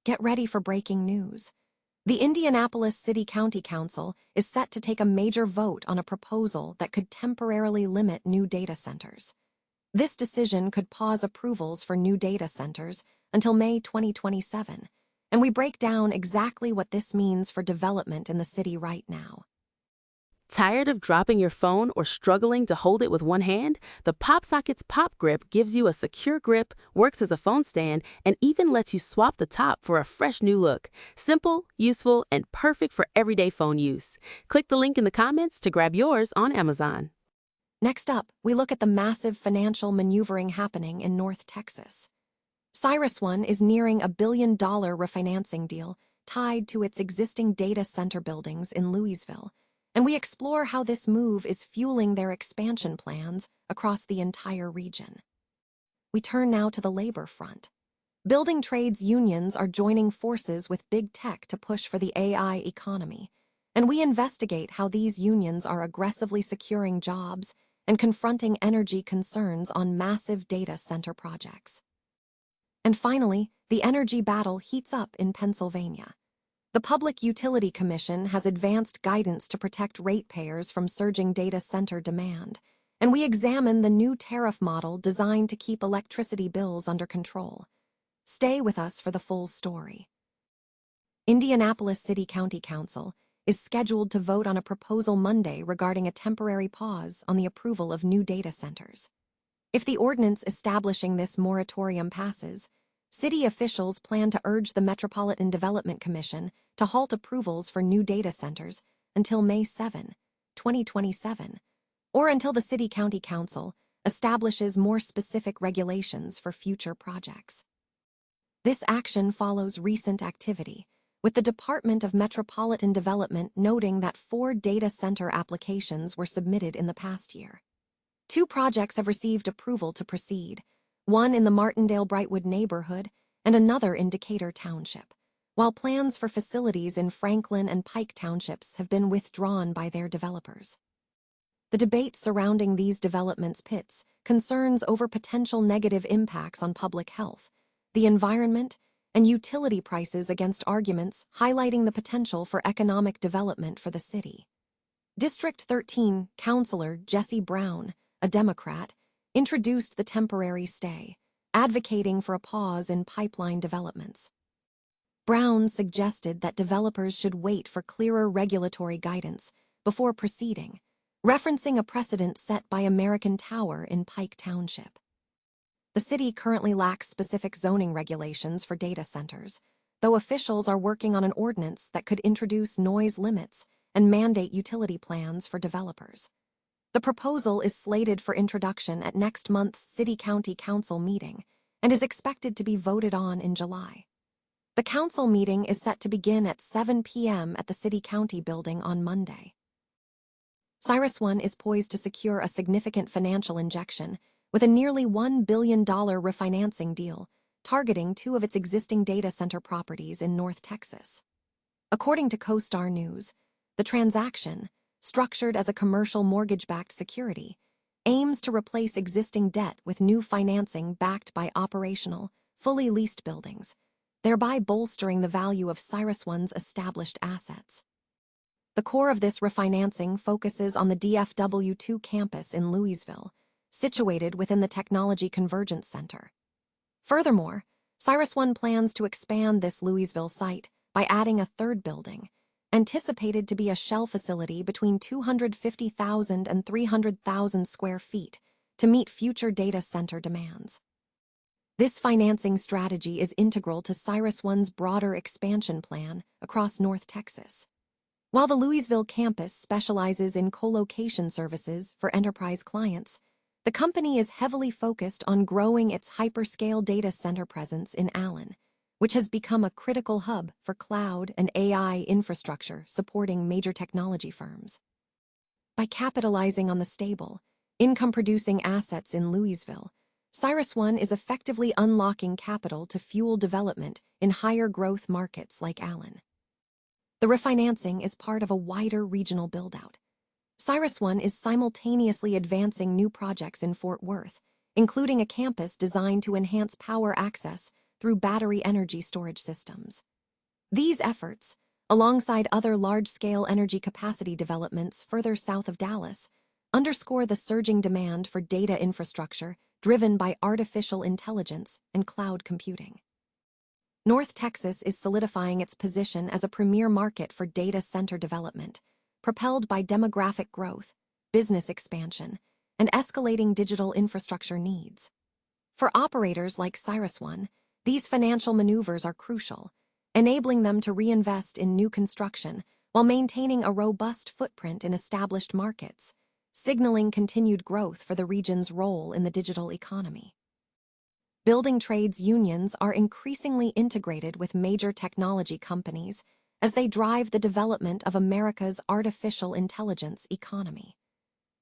Get ready for breaking news. The Indianapolis City County Council is set to take a major vote on a proposal that could temporarily limit new data centers. This decision could pause approvals for new data centers until May 2027, and we break down exactly what this means for development in the city right now. Tired of dropping your phone or struggling to hold it with one hand? The PopSocket's Pop Grip gives you a secure grip, works as a phone stand, and even lets you swap the top for a fresh new look. Simple, useful, and perfect for everyday phone use. Click the link in the comments to grab yours on Amazon. Next up, we look at the massive financial maneuvering happening in North Texas. CyrusOne is nearing a $1 billion refinancing deal tied to its existing data center buildings in Louisville, and we explore how this move is fueling their expansion plans across the entire region. We turn now to the labor front. Building trades unions are joining forces with big tech to push for the AI economy, and we investigate how these unions are aggressively securing jobs and confronting energy concerns on massive data center projects. And finally, the energy battle heats up in Pennsylvania. The Public Utility Commission has advanced guidance to protect ratepayers from surging data center demand, and we examine the new tariff model designed to keep electricity bills under control. Stay with us for the full story. Indianapolis City County Council is scheduled to vote on a proposal Monday regarding a temporary pause on the approval of new data centers. If the ordinance establishing this moratorium passes, city officials plan to urge the Metropolitan Development Commission to halt approvals for new data centers until May 7, 2027, or until the City County Council establishes more specific regulations for future projects. This action follows recent activity, with the Department of Metropolitan Development noting that 4 data center applications were submitted in the past year. 2 projects have received approval to proceed, one in the Martindale-Brightwood neighborhood and another in Decatur Township, while plans for facilities in Franklin and Pike Townships have been withdrawn by their developers. The debate surrounding these developments pits concerns over potential negative impacts on public health, the environment, and utility prices against arguments highlighting the potential for economic development for the city. District 13 Councilor Jesse Brown, a Democrat, introduced the temporary stay, advocating for a pause in pipeline developments. Brown suggested that developers should wait for clearer regulatory guidance before proceeding, referencing a precedent set by American Tower in Pike Township. The city currently lacks specific zoning regulations for data centers, though officials are working on an ordinance that could introduce noise limits and mandate utility plans for developers. The proposal is slated for introduction at next month's City-County Council meeting and is expected to be voted on in July. The council meeting is set to begin at 7 p.m. at the City-County building on Monday. CyrusOne is poised to secure a significant financial injection with a nearly $1 billion refinancing deal targeting 2 of its existing data center properties in North Texas. According to CoStar News, the transaction, structured as a commercial mortgage-backed security, aims to replace existing debt with new financing backed by operational, fully leased buildings, thereby bolstering the value of CyrusOne's established assets. The core of this refinancing focuses on the DFW2 campus in Louisville, situated within the Technology Convergence Center. Furthermore, CyrusOne plans to expand this Louisville site by adding a 3rd building, anticipated to be a shell facility between 250,000 and 300,000 square feet to meet future data center demands. This financing strategy is integral to CyrusOne's broader expansion plan across North Texas. While the Louisville campus specializes in co-location services for enterprise clients, the company is heavily focused on growing its hyperscale data center presence in Allen, which has become a critical hub for cloud and AI infrastructure supporting major technology firms. By capitalizing on the stable, income-producing assets in Louisville, CyrusOne is effectively unlocking capital to fuel development in higher-growth markets like Allen. The refinancing is part of a wider regional build-out. CyrusOne is simultaneously advancing new projects in Fort Worth, including a campus designed to enhance power access through battery energy storage systems. These efforts, alongside other large-scale energy capacity developments further south of Dallas, underscore the surging demand for data infrastructure driven by artificial intelligence and cloud computing. North Texas is solidifying its position as a premier market for data center development, propelled by demographic growth, business expansion, and escalating digital infrastructure needs. For operators like CyrusOne, these financial maneuvers are crucial, enabling them to reinvest in new construction while maintaining a robust footprint in established markets, signaling continued growth for the region's role in the digital economy. Building trades unions are increasingly integrated with major technology companies as they drive the development of America's artificial intelligence economy.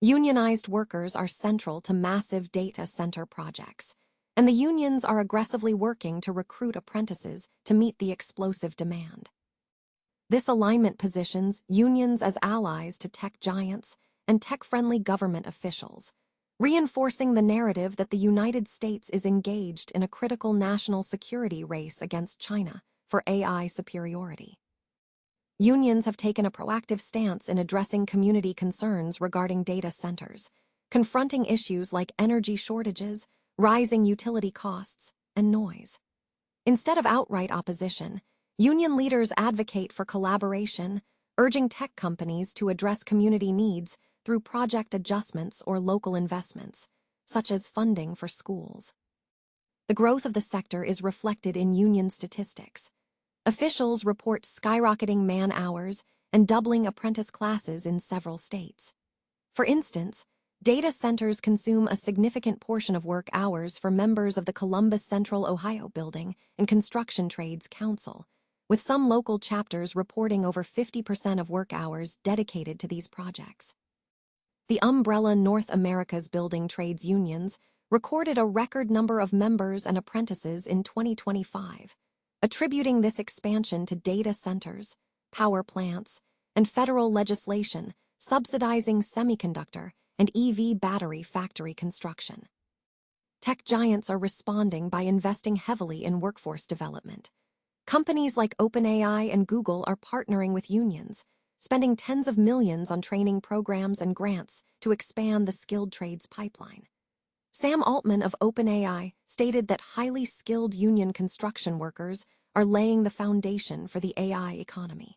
Unionized workers are central to massive data center projects, and the unions are aggressively working to recruit apprentices to meet the explosive demand. This alignment positions unions as allies to tech giants and tech-friendly government officials, reinforcing the narrative that the United States is engaged in a critical national security race against China for AI superiority. Unions have taken a proactive stance in addressing community concerns regarding data centers, confronting issues like energy shortages, rising utility costs, and noise. Instead of outright opposition, union leaders advocate for collaboration, urging tech companies to address community needs through project adjustments or local investments, such as funding for schools. The growth of the sector is reflected in union statistics. Officials report skyrocketing man-hours and doubling apprentice classes in several states. For instance, data centers consume a significant portion of work hours for members of the Columbus Central Ohio Building and Construction Trades Council, with some local chapters reporting over 50% of work hours dedicated to these projects. The umbrella North America's building trades unions recorded a record number of members and apprentices in 2025, attributing this expansion to data centers, power plants, and federal legislation subsidizing semiconductor and EV battery factory construction. Tech giants are responding by investing heavily in workforce development. Companies like OpenAI and Google are partnering with unions, spending tens of millions on training programs and grants to expand the skilled trades pipeline. Sam Altman of OpenAI stated that highly skilled union construction workers are laying the foundation for the AI economy.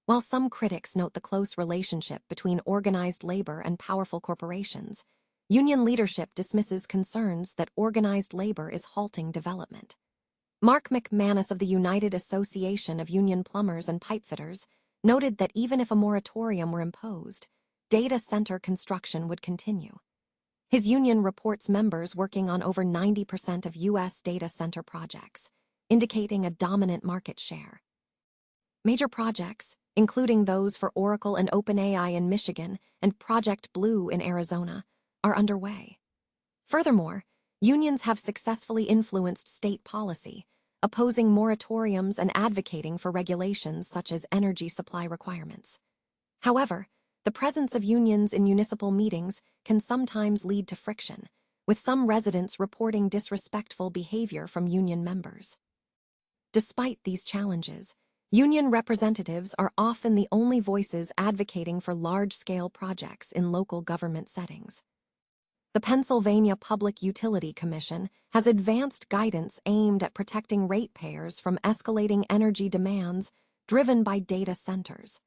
While some critics note the close relationship between organized labor and powerful corporations, union leadership dismisses concerns that organized labor is halting development. Mark McManus of the United Association of Union Plumbers and Pipefitters noted that even if a moratorium were imposed, data center construction would continue. His union reports members working on over 90% of U.S. data center projects, indicating a dominant market share. Major projects, including those for Oracle and OpenAI in Michigan and Project Blue in Arizona, are underway. Furthermore, unions have successfully influenced state policy, opposing moratoriums and advocating for regulations such as energy supply requirements. However, the presence of unions in municipal meetings can sometimes lead to friction, with some residents reporting disrespectful behavior from union members. Despite these challenges, union representatives are often the only voices advocating for large-scale projects in local government settings. The Pennsylvania Public Utility Commission has advanced guidance aimed at protecting ratepayers from escalating energy demands driven by data centers,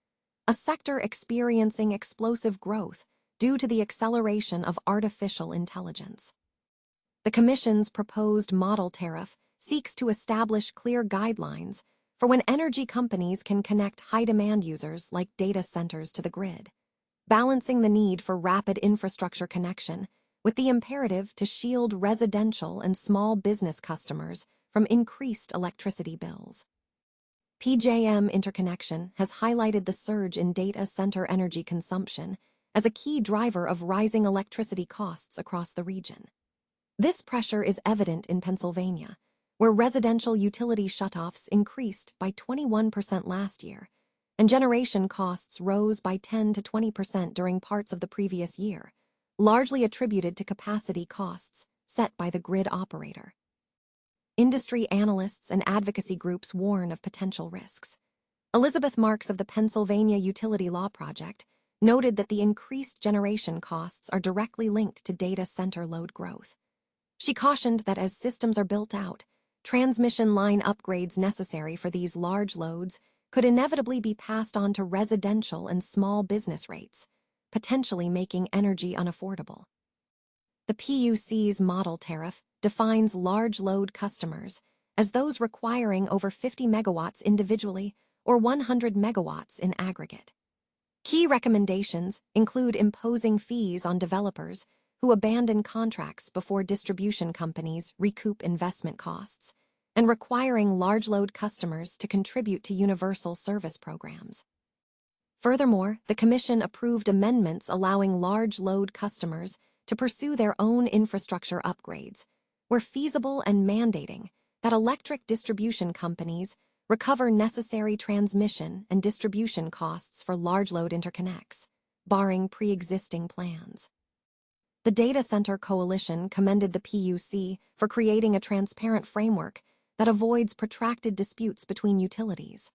a sector experiencing explosive growth due to the acceleration of artificial intelligence. The Commission's proposed model tariff seeks to establish clear guidelines for when energy companies can connect high-demand users like data centers to the grid, balancing the need for rapid infrastructure connection with the imperative to shield residential and small business customers from increased electricity bills. PJM interconnection has highlighted the surge in data center energy consumption as a key driver of rising electricity costs across the region. This pressure is evident in Pennsylvania, where residential utility shutoffs increased by 21% last year, and generation costs rose by 10 to 20% during parts of the previous year, largely attributed to capacity costs set by the grid operator. industry analysts and advocacy groups warn of potential risks. Elizabeth Marks of the Pennsylvania Utility Law Project noted that the increased generation costs are directly linked to data center load growth. She cautioned that as systems are built out, transmission line upgrades necessary for these large loads could inevitably be passed on to residential and small business rates, potentially making energy unaffordable. The PUC's model tariff defines large load customers as those requiring over 50 megawatts individually or 100 megawatts in aggregate. Key recommendations include imposing fees on developers who abandon contracts before distribution companies recoup investment costs, and requiring large load customers to contribute to universal service programs. Furthermore, the Commission approved amendments allowing large load customers to pursue their own infrastructure upgrades, where feasible, and mandating that electric distribution companies recover necessary transmission and distribution costs for large load interconnects, barring pre-existing plans. The Data Center Coalition commended the PUC for creating a transparent framework that avoids protracted disputes between utilities.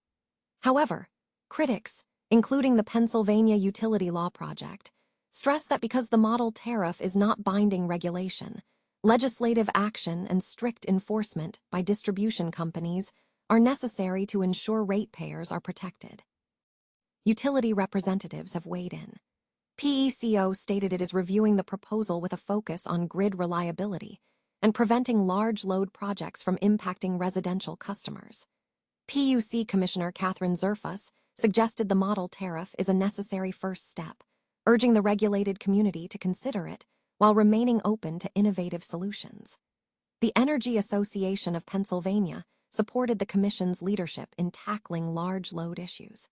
However, critics, including the Pennsylvania Utility Law Project, stress that because the model tariff is not binding regulation, legislative action and strict enforcement by distribution companies are necessary to ensure ratepayers are protected. Utility representatives have weighed in. PECO stated it is reviewing the proposal with a focus on grid reliability and preventing large load projects from impacting residential customers. PUC Commissioner Catherine Zerfus suggested the model tariff is a necessary first step, urging the regulated community to consider it while remaining open to innovative solutions. The Energy Association of Pennsylvania supported the Commission's leadership in tackling large load issues.